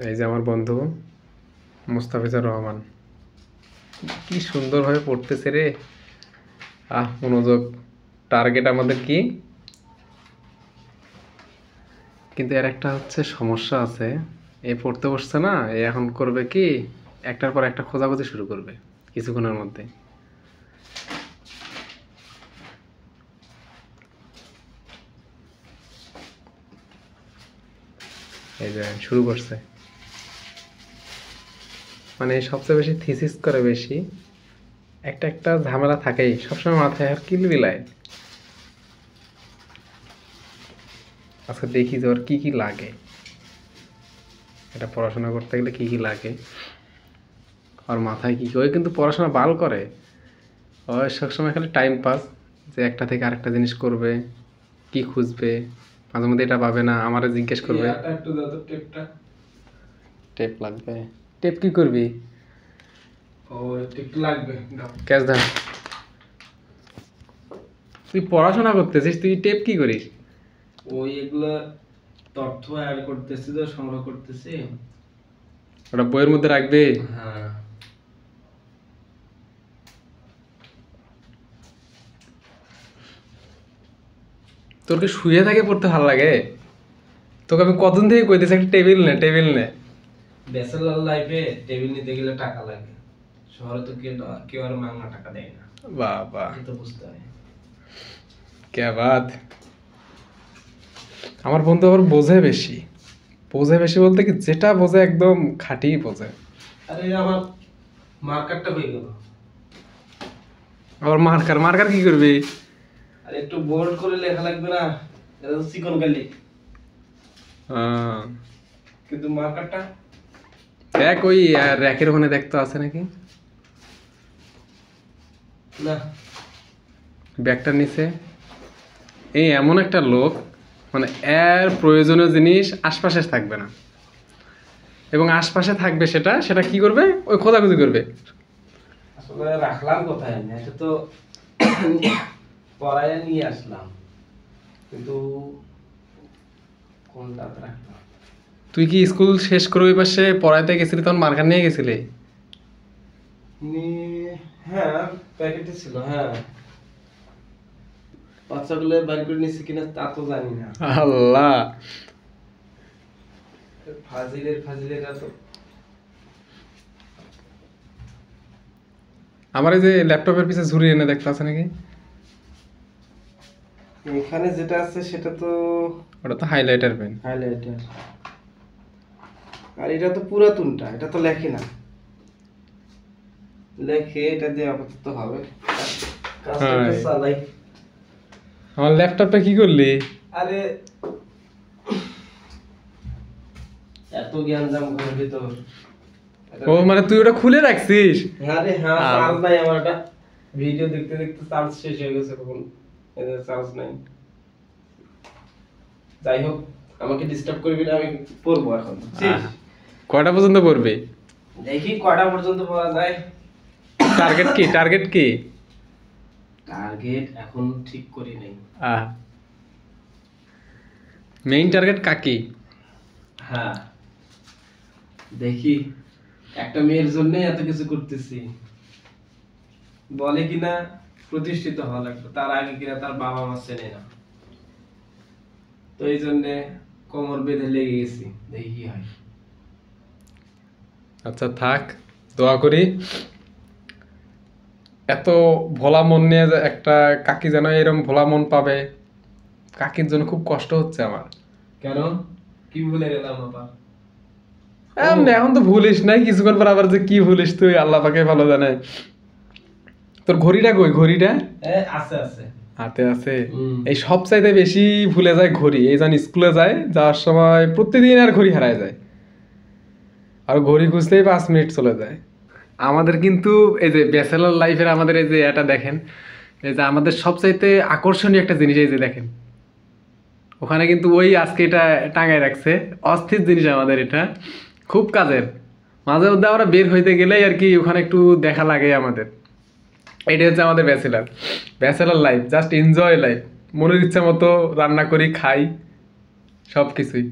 এই যে আমার বন্ধু মুস্তাফিজুর রহমান, কি সুন্দরভাবে পড়তেছে রে। মনোযোগ, টার্গেট আমাদের কি। কিন্তু এর একটা হচ্ছে সমস্যা আছে, এ পড়তে বসছে না, এ এখন করবে কি, একটার পর একটা খোঁজাখুঁজি শুরু করবে কিছুক্ষণের মধ্যে। এই যে শুরু করছে, মানে সবচেয়ে বেশি থিসিস করে, বেশি একটা একটা ঝামেলা থাকেই সবসময় মাথায়, আর কিলবিলায়। আচ্ছা দেখি যে ওর কি কি লাগে, এটা পড়াশোনা করতে গেলে কি কি লাগে, আর মাথায় কি কি। ওই কিন্তু পড়াশোনা ভালো করে, ওই সবসময় খালি টাইম পাস, যে একটা থেকে আরেকটা জিনিস করবে, কি খুঁজবে, মাঝে মধ্যে এটা পাবে না, আমারে জিজ্ঞেস করবে। টেপ লাগবে? টেপ কি করবি? ও টেপ লাগবে, ক্যাশ ধর। তুই পড়াশোনা করতেছিস, তুই টেপ কি করিস? ওই এগুলা তথ্য অ্যাড করতেছি, তো সংগ্রহ করতেছি। ওটা বইয়ের মধ্যে রাখবে? হ্যাঁ। তোর কি শুয়ে থাকে পড়তে ভালো লাগে? তোকে আমি কতদিন থেকে কইতেছি একটা টেবিল নে, টেবিল নে। ব্যাচেলর লাইফে টেবিল নিতে গেলে টাকা লাগে, শহরে তো কেউ আর মাংনা টাকা দেয় না। বাবা, তো বুঝতে হয়। কে বাত। আমার বন্ধু আবার বোঝে বেশি, বোঝে বেশি বলতে কি, যেটা বোঝে একদম খাঁটি বোঝে। আরে আমার মার্কারটা হয়ে গেল। আবার মার্কার, মার্কার কি করবি? আর একটু বোল্ড করে লেখা লাগবে না, এটা তো চিকন কালি। কিন্তু মার্কারটা দেখ ওই র্যাকের ওখানে দেখতে আছে নাকি, না ব্যাগটার নিচে। এই এমন একটা লোক, মানে এর প্রয়োজনীয় জিনিস আশপাশে থাকবে না, এবং আশপাশে থাকবে সেটা সেটা কি করবে, ওই খোঁজাখুঁজি করবে। আসলে রাখলাম কোথায়, আমি এটা তো পড়ায় নিয়ে আসলাম, কিন্তু কোনটা রাখলাম। তুই কি স্কুল শেষ করে ওই পাশে পড়াইতে গেছিলি, তখন মার্কার নিয়ে গেছিলি? হ্যাঁ প্যাকেটে ছিল। হ্যাঁ, বাচ্চাগুলো বাইর করে নিচ্ছে কিনা তা তো জানি না। আল্লাহ, ফাজিলের তো। আমার এই যে ল্যাপটপের পিছে ঝুড়ি এনে দেখতে আছে নাকি? এখানে যেটা আছে সেটা তো ওটা তো হাইলাইটার পেন। হাইলাইটার, আর এটা তো পুরাতনটা, এটা তো লেখে না। লেখে এটা দিয়ে আপাতত হবে, কাজটা একটু চালাই। আমার ল্যাপটপটা কি করলি? আরে এত জ্ঞান জাম ঘরের ভিতর। ও মানে তুই ওটা খুলে রাখছিস? আরে হ্যাঁ, চার্জ নাই আমার, এটা ভিডিও দেখতে দেখতে চার্জ শেষ হয়ে গেছে, কখন এতে চার্জ নাই। যাই হোক, আমাকে ডিস্টার্ব করবি না, আমি পড়বো এখন। কয়টা পর্যন্ত পড়বি? দেখি কয়টা পর্যন্ত পড়া যায়। টার্গেট কি, টার্গেট কি? টার্গেট এখন ঠিক করি নাই। মেইন টার্গেট কাকি? হ্যাঁ, দেখি একটা মেয়ের জন্য এত কিছু করতেছি, বলে কিনা প্রতিষ্ঠিত হওয়া লাগবে, তার আগে কিনা তার বাবা মা চেনে না, তো এই জন্য কোমর বেঁধে লেগে গেছি, দেখি কি হয়। আচ্ছা থাক, দোয়া করি। এত ভোলা মন নিয়ে একটা কাকি যেন এরকম ভোলা মন পাবে, কাকির জন্য খুব কষ্ট হচ্ছে আমার। কেন, কি ভুলে গেলাম আবার? এখন তো ভুলিস নাই, কিছুক্ষণ পর আবার যে কি ভুলিস তুই আল্লাহ পাকে ভালো জানে। তোর ঘড়িটা কই? ঘড়িটা আছে আছে হাতে আছে। এই সব চাইতে বেশি ভুলে যায় ঘড়ি। এই যখন স্কুলে যায়, যাওয়ার সময় প্রতিদিন আর ঘড়ি হারায় যায়, আর ঘড়ি খুঁজতেই 5 মিনিট চলে যায়। আমাদের কিন্তু এই যে ব্যাচেলর লাইফের আমাদের এই যে এটা দেখেন, এই যে আমাদের সবচাইতে আকর্ষণীয় একটা জিনিস, এই যে দেখেন ওখানে কিন্তু ওই আজকে এটা টাঙায় রাখছে, অস্থির জিনিস আমাদের, এটা খুব কাজের। মাঝে মধ্যে আমরা বের হইতে গেলেই আর কি ওখানে একটু দেখা লাগে আমাদের। এটা হচ্ছে আমাদের bachelor life, just enjoy life. মনের ইচ্ছা মতো রান্না করি, খাই, সব কিছুই।